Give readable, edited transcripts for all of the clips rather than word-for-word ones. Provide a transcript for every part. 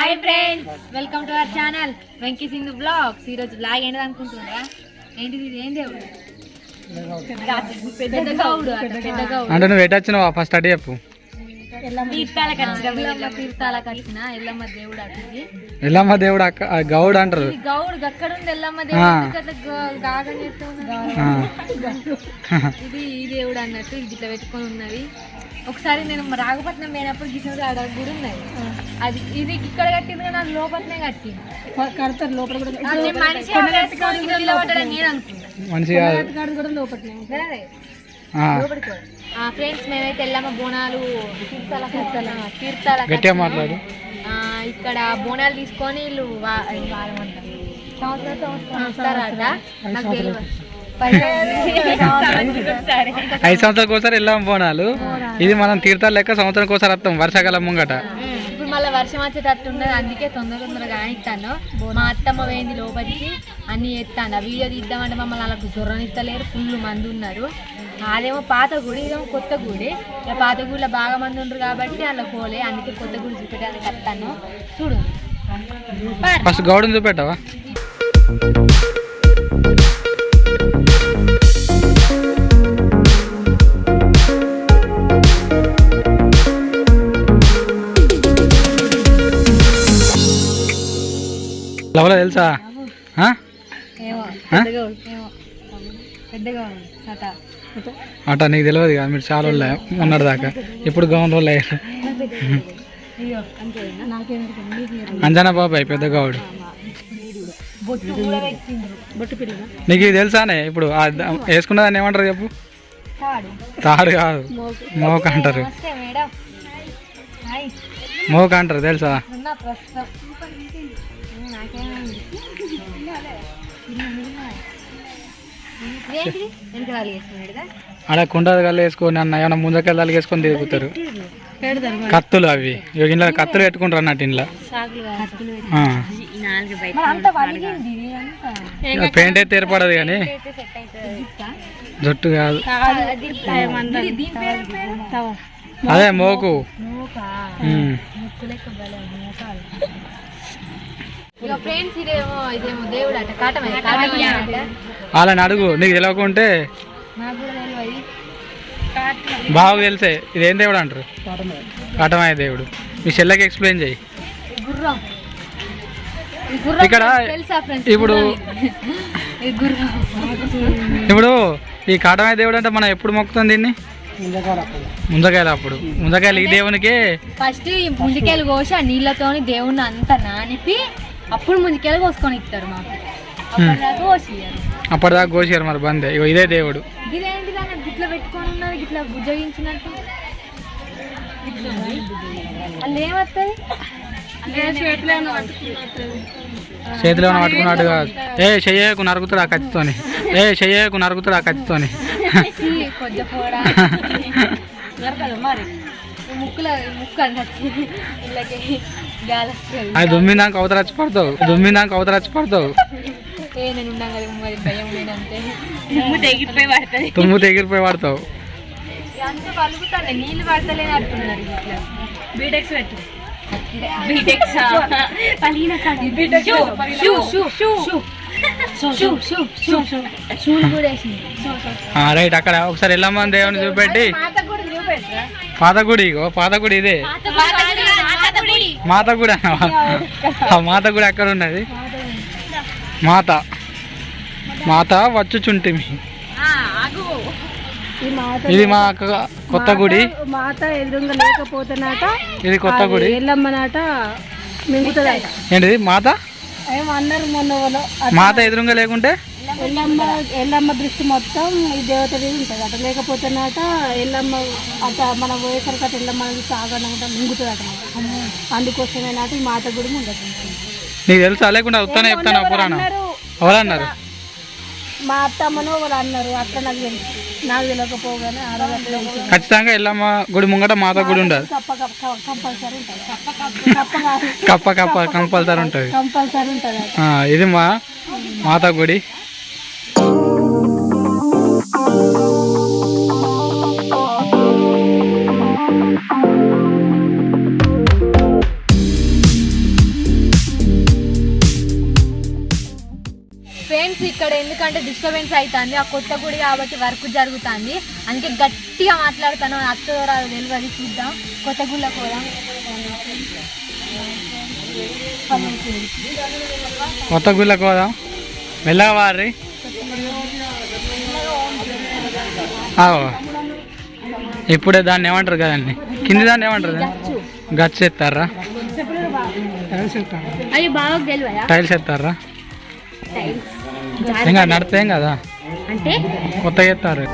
Hi friends, welcome to our channel Venky Sindhu blogs. ఈరోజు blog ఏంటి అనుకుంటున్నారా? ఏంటిది? ఇది ఏం దేవుడు? పెద్ద గౌడు. అంటే నువ్వు ఎటు వచ్చినావా ఫస్ట్ అడి చెప్పు. తీర్థాలకు వచ్చిన ఎల్లమ్మ దేవుడు. అది ఎల్లమ్మ దేవుడు గౌడ్ అంటారు. గౌడు అక్కడ ఉంది. ఎల్లమ్మ దేవుడు గాగం ఇది ఈ దేవుడు అన్నట్టు ఇది ఇట్లా పెట్టుకొని ఉన్నది. ఒకసారి నేను రాఘపట్నం పోయినప్పుడు గిన్నె ఆడ కూడా ఉన్నాయి. అది ఇది ఇక్కడ కట్టింది కానీ అది లోపలనే కట్టింది. ఫ్రెండ్స్, మేమైతే ఎల్లమ్మ బోనాలు తీర్థాల ఇక్కడ బోనాలు తీసుకొని వీళ్ళు సంవత్సరం వస్తారట. నాకు తెలియదు. 5 సంవత్సరాలకు ఒకసారి వెళ్ళాం బోనాలు. ఇది మనం తీర్థాలు లెక్క సంవత్సరానికి ఒకసారి వస్తాం వర్షాకాలం ముంగట. ఇప్పుడు మళ్ళీ వర్షం వచ్చేటట్టు ఉండదు, అందుకే తొందరగా ఆనిస్తాను. మా అత్తమ్మ వేయింది లోపలికి అన్ని ఎత్తాను. వీడియో తీద్దామంటే మమ్మల్ని వాళ్ళకు జొర్రనిస్తలేరు. ఫుల్ మంది ఉన్నారు. అదేమో పాత గుడి, ఇదేమో కొత్త గుడి. పాత గుడిలో బాగా మంది ఉండరు కాబట్టి అలా పోలే, అందుకే కొత్త గుడి చూపెట్టాలని వస్తాను. చూడు ఫస్ట్ గౌడని చూపెట్టావా? లవలా తెలుసా? అట నీకు తెలియదు కదా, మీరు చాలా వాళ్ళు ఉన్నాడు దాకా. ఇప్పుడు గౌన్ వాళ్ళు అయ్యారు. అంజనా బాబాయ్ పెద్ద గౌడు. నీకు ఇది తెలుసానే? ఇప్పుడు వేసుకున్నదాన్ని ఏమంటారు చెప్పు? తాడు కాదు, మోక అంటారు. మోక అంటారు తెలుసా? అలా కుండలు కళ్ళు వేసుకొని అన్న ఏమన్నా ముందకెళ్ళాలి వేసుకొని తిరుగుతారు. కత్తులు అవి ఇంట్లో కత్తులు పెట్టుకుంటారు అన్నట్టు. ఇంట్లో పెయింట్ అయితే ఏర్పడదు కానీ జుట్టు కాదు, అదే మోకు. వాళ్ళని అడుగు, నీకు తెలియకుంటే. బాగా తెలిసే ఇదేం దేవుడు అంటారు? కాటమయ్య దేవుడు. మీ చెల్లెకి ఎక్స్ప్లెయిన్ చెయ్యి. ఇక్కడ ఇప్పుడు ఈ కాటమయ్య దేవుడు అంటే మనం ఎప్పుడు మొక్కుతాం దీన్ని? ముంజకాయలు. అప్పుడు ముంజకాయలు ఈ దేవునికి ఫస్ట్ ముంజకాయలు కోసి ఆ నీళ్ళతో దేవుణ్ణి అంతా నానిపి అప్పుడు ముంజకాయలు కోసుకొని ఇస్తారు మాకు. అప్పటిదాకా కోసారు మరి బందే. ఇగో ఇదే దేవుడు. ఇదేంటి దాన్ని గిట్లా పెట్టుకొని ఉన్నది, గిట్లా బుజ్జగించినట్టు. అది ఏమవుతుంది? చేతిలో పట్టుకున్నట్టు కాదు. చెయ్యకు నరుకుతాడు ఆ కత్తితోని. చెయ్యకు నరుకుతాడు ఆ కత్తితోని. అది దుమ్మిందాక అవతరచ్చి పడతావు. తుమ్ము తెగిరిపోయి పడతావు. నీళ్ళు పడతలేనట్టున్నారు. రైట్, అక్కడ ఒకసారి ఎల్లమ్మ దేవుని చూపెట్టి. పాత గుడి, పాత గుడి ఇదే. మాత గుడి అన్న, మాత గుడి అక్కడ ఉన్నది. మాత వచ్చుచుంటిమి. ఇది మా కొత్త గుడి. మాత ఎదురుగా లేకపోతేనాట ఇది కొత్త గుడి. ఎల్లమ్మనాట మింగుతుందట. ఏంటిది? మాత ఏమన్నారు మొన్న వాళ్ళు? మాత ఎదురుగా లేకుంటే ఎల్లమ్మ దృష్టి మొత్తం ఈ దేవత మీద ఉంటుంది అట. లేకపోతేనాట ఎల్లమ్మ అట మనం పోయేసరికి అట ఎల్లమ్మ సాగనట మింగుతుంది అట. అందుకోసమేనాట ఈ మాత గుడి ముందు. నీకు తెలుసా? లేకుండా వస్తానే చెప్తాను. పురాణం ఎవరన్నారు? మా అత్తమ్మను వాళ్ళు అన్నారు. అట్లా నాకు తెలుసు. నాకు తెలియకపోగానే ఖచ్చితంగా ఎల్లమ్మ గుడి ముంగట మాత గుడి ఉండదు. కంపల్సరీ ఉంటుంది. కంపల్సరీ ఉంటుంది. కంపల్సరీ ఉంటుంది. ఇది మా మాత గుడి. ఫ్రెండ్స్ ఇక్కడ ఎందుకంటే డిస్టర్బెన్స్ అవుతుంది, ఆ కొత్త గుడి కాబట్టి వర్క్ జరుగుతుంది, అందుకే గట్టిగా మాట్లాడుతాను. అత్తరాదు తెలియదు, చూద్దాం. కొత్త గుళ్ళ పోదాం. కొత్త గుళ్ళకి పోదాం, మెల్లగా వారి. ఇప్పుడే దాన్ని ఏమంటారు కదండి, కింది దాన్ని ఏమంటారు? గచ్చు ఎత్తారా? అవి బాగా తెలివయా? టైల్స్ ఎత్తారా? ఇంకా నడితేం కదా అంటే కొత్తగా ఎత్తారు.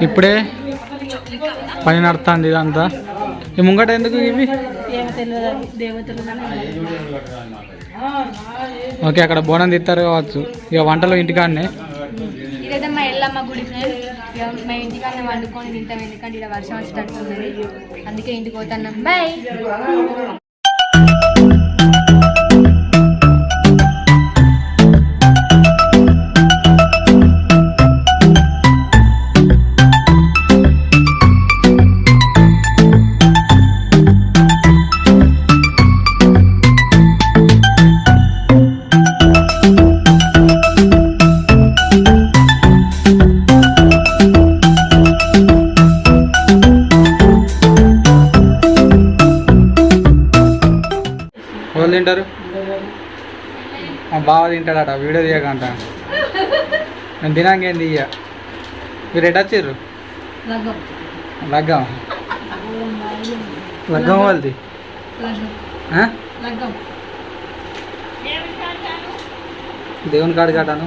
ఇప్పుడే పని నడుస్తుంది ఇదంతా. ఈ ముంగట ఎందుకు ఇవి? ఓకే, అక్కడ బోనం తిత్తారు కావచ్చు. ఇక వంటలు ఇంటికాడనే. ఇదైతే మా ఎల్లమ్మ గుడి ఫ్రెండ్స్. మేము ఇంటికాడనే వండుకొని తింటాం, ఎందుకంటే ఇక్కడ వర్షం వచ్చేటట్టున్నది, అందుకే ఇంటికి పోతున్నాం. బాయ్. వాళ్ళు తింటారు, బాగా తింటాడట, వీడియో తీయకంట. నేను తినాకేం తీయ. మీరు ఎటు వచ్చిర్రు? లగ్గం లగ్గం వాళ్ళది. దేవుని కాడు కట్టాను.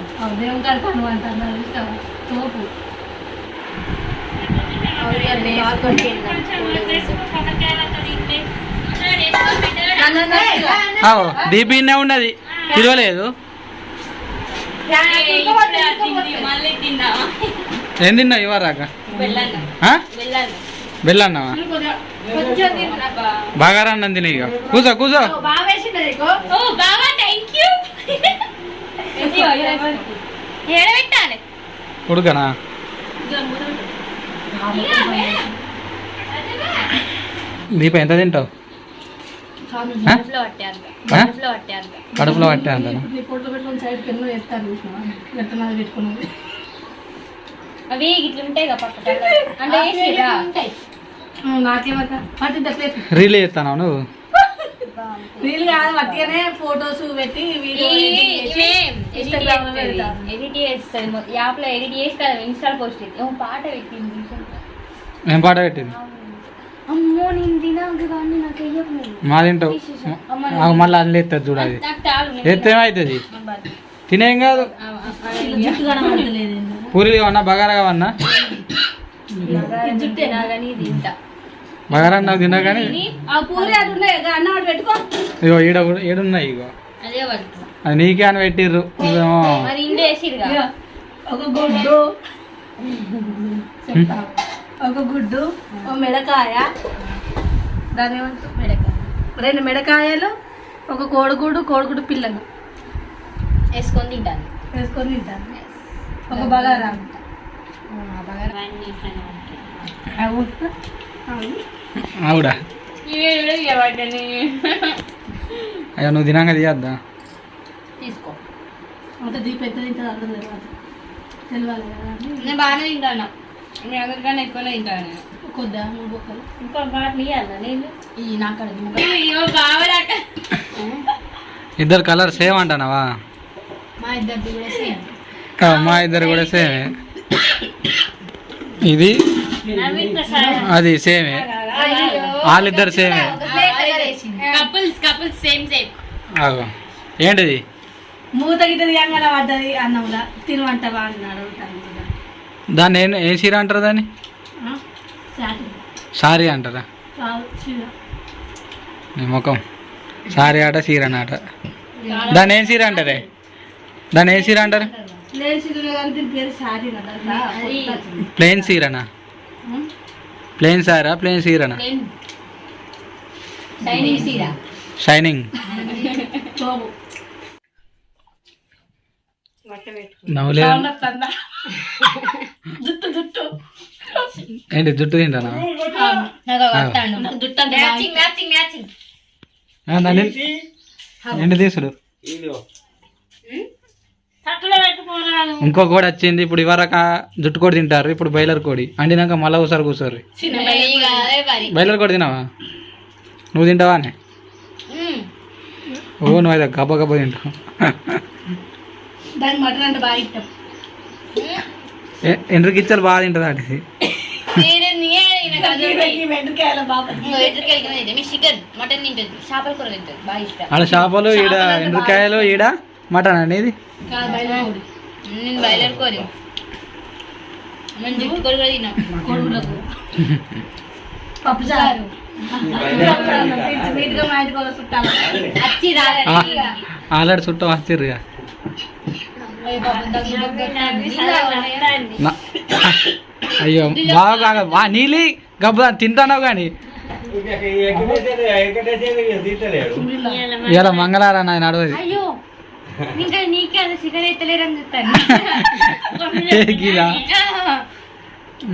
దీపీనే ఉన్నది, తిరగలేదు. ఏం తిన్నా ఇవ్వరాక? బెల్లన్నావా? బాగా అన్నం తిన. ఇక కూసో కూసో. ఉడకనా? దీప ఎంత తింటావు? కడుపులో పట్టే అంత. అవి ఇట్లా ఉంటాయి అంటే రీల్ చేస్తాను నువ్వు? రీల్ కాదు, వట్టిగానే ఫోటోస్ పెట్టి ఎడిట్ చేస్తుంది, యాప్ లో ఎడిట్ చేసి కదా ఇన్స్టాల్ పోస్ట్ చేసి పాట పెట్టింది. ఏం పాట పెట్టింది? అమ్మో నేను తినాక కానీ నాకు వెయ్యకు. మా తింటావు మళ్ళీ అది ఎత్తది చూడాలి. ఎత్తే ఏమవుతుంది? తినేం కాదు. పూరీలు కావన్నా బగారా కావన్నా? బగారా నాకు తిన్నా కానీ ఇగో ఈడున్నాయి. ఇగో అది నీకే అని పెట్టిర్రు. ఒక గుడ్డు, ఒక మెడకాయ, దాని రెండు మెడకాయలు, ఒక కోడిగుడ్డు పిల్లలు వేసుకొని తింటాను. ఒక బగారా. ఆవిడా అయ్యో నువ్వు తినాక తీయద్దా? తీసుకో. అంత దీపం ఎంత తింటుంది అందరూ తెలియాలి కదా. నేను బాగానే తింటాను, మీ అందరికన్నా ఎక్కువనే తింటాను నేను. కొద్దా 3 బొక్కలు ఇంకో బాగా నేను ఈ నాకు ఇద్దరు కలర్ సేమ్ అంటానవా? మా ఇద్దరిది కూడా సేమ్. మా ఇద్దరు కూడా సేమే. ఇది అది సేమే, వాళ్ళిద్దరు సేమే. Couples same same. ఏంటిది? మూత గిట్ట తీయంగా పడ్డది అన్నంలా తినమంటావా అన్నాడు. దాన్ని ఏం చీర అంటారు? దాన్ని సారీ అంటారా? నీ ముఖం సారీ ఆట చీర అన్నట. దాన్ని ఏం చీర అంటారే? దాన్ని ఏం చీర అంటారు? ప్లేన్ సీరియల్ కానీ దీని పేరు సారీ ప్లేన్ సీరనా? ప్లేన్ సారా ప్లేన్ సీరనా? షైనింగ్ సీరా. షైనింగ్ చోపు నవ్వులే. జుట్టు జుట్టు ఏంటి జుట్టు తింటానా? జుట్టు అంటే మ్యాచింగ్ మ్యాచింగ్ మ్యాచింగ్. ఏంటి తీసుడు? చక్కగా పెట్టుకోరాదు. ఇంకో కోడి వచ్చింది ఇప్పుడు. ఇవరక జుట్టు కోడి తింటారు, ఇప్పుడు బయలర్ కోడి అండినాక మళ్ళీ ఒకసారి కూర్చోరు. బయలర్ కోడి తినావా? నువ్వు తింటావా అని? ఓ నువ్వు అయితే గబ్బ గబ్బ తింటావు. దాని మటన్ అంటే బాగా ఇష్టం. ఎండ్రికి ఇచ్చారు బాగా తింటుంది అది. వెంటకాయల బాబా చికెన్ మటన్ తింటుంది, చేపల కూర తింటుంది బాగా ఇష్టం. ఆడ చేపలు ఈడ ఎండ్రకాయలు ఈడ మటన్ అనేది. నేను బయలుదేరి కోరి మనం జుట్టు కోరి కూడా తిన్నాం. కొడుకులకు పప్పు చారు నీట్గా మా ఇంటికి ఒక చుట్టాలు వచ్చి రాలేదు. ఆల్రెడీ చుట్టం వచ్చిర్రుగా. అయ్యో బాగా నీళ్ళు గబ్బా తింటానావు కానీ ఇలా మంగళవారం ఆయన అడవది. అయ్యో ఇంకా నీకే అది చికెన్ ఎత్తలేరని చెప్తాను.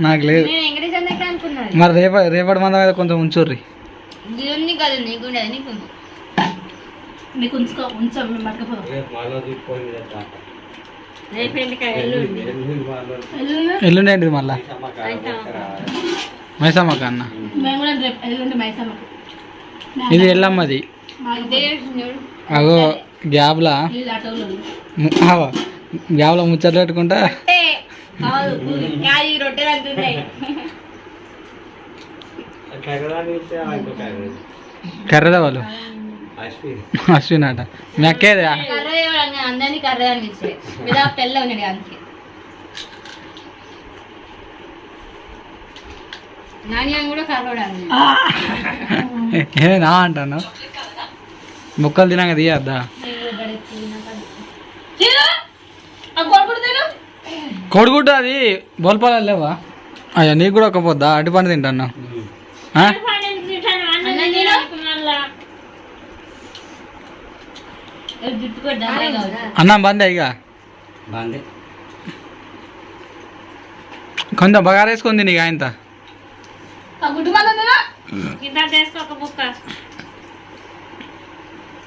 నాకు లేదు. నేను వెంకటేష్ అన్నట్టు అనుకున్నాను. మరి రేపటి మందం మీద కొంచెం ఉంచుర్రి. ఇది కాదు నీకుండదు నీకు నీకు ఉంచుకో ఉంచాం మేము పట్టుకపోదాం. ఎల్లుండి ఏంటిది మళ్ళా? మైసమ్మక అన్న. మేము కూడా రేపు ఎల్లుండి మైసమ్మకు. ఇది ఎల్లమ్మది. అగో గ్యాబ్లా గ్యాబ్లా ముచ్చట్లు పెట్టుకుంటా. రొట్టెలు అంటున్నాయి. కర్రదా వాళ్ళు అశ్విన్ అట. మీ అక్కేదా? అందరినీ కర్ర అనిపించే మీద పెళ్ళ ఉన్నాడు అందుకే. నాని కూడా కర్రోడాలి. ఏనా అంటాను ముక్కలు తినాక తీయద్దా? కొడుకుంటా అది బోల్పాలు లేవా? అయ్యా నీకు కూడా ఒక పొద్దా అటు పండు తింటాను. అన్నం బందే ఇక కొంచెం బగారేసుకుంది నీకు ఆయనతో. గుడ్డు మళ్ళీ చేసుకో ఒక బుక్క.